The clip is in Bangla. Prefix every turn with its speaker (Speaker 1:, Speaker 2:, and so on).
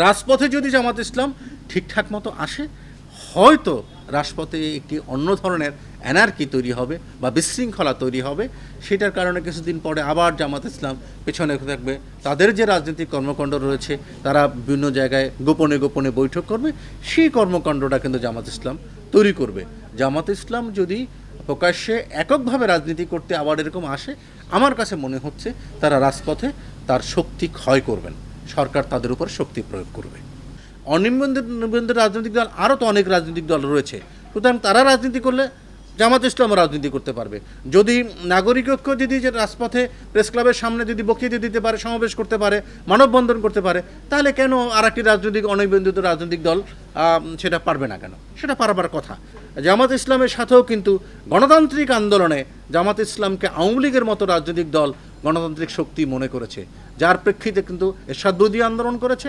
Speaker 1: রাজপথে যদি জামাত ইসলাম ঠিকঠাক মতো আসে, হয়তো রাজপথে একটি অন্য ধরনের অ্যানার্কি তৈরি হবে বা বিশৃঙ্খলা তৈরি হবে। সেটার কারণে কিছুদিন পরে আবার জামাত ইসলাম পেছনে থাকবে। তাদের যে রাজনৈতিক কর্মকাণ্ড রয়েছে, তারা বিভিন্ন জায়গায় গোপনে গোপনে বৈঠক করবে। সেই কর্মকাণ্ডটা কিন্তু জামাত ইসলাম তৈরি করবে। জামাত ইসলাম যদি প্রকাশ্যে এককভাবে রাজনীতি করতে আবার এরকম আসে, আমার কাছে মনে হচ্ছে তারা রাজপথে তার শক্তি ক্ষয় করবেন, সরকার তাদের উপর শক্তি প্রয়োগ করবে। অনিবন্ধিত রাজনৈতিক দল আরও তো অনেক রাজনৈতিক দল রয়েছে, সুতরাং তারা রাজনীতি করলে জামাত ইসলামও রাজনীতি করতে পারবে। যদি নাগরিক ঐক্য যদি যে রাজপথে প্রেস ক্লাবের সামনে যদি বক্তৃতা দিতে পারে, সমাবেশ করতে পারে, মানববন্ধন করতে পারে, তাহলে কেন আর একটি অনিবন্ধিত রাজনৈতিক দল সেটা পারবে না কেন? সেটা পারবার কথা। জামাত ইসলামের সাথেও কিন্তু গণতান্ত্রিক আন্দোলনে জামাত ইসলামকে আওয়ামী লীগের মতো রাজনৈতিক দল গণতান্ত্রিক শক্তি মনে করেছে, যার প্রেক্ষিতে কিন্তু এরশাদ বিরোধী আন্দোলন করেছে,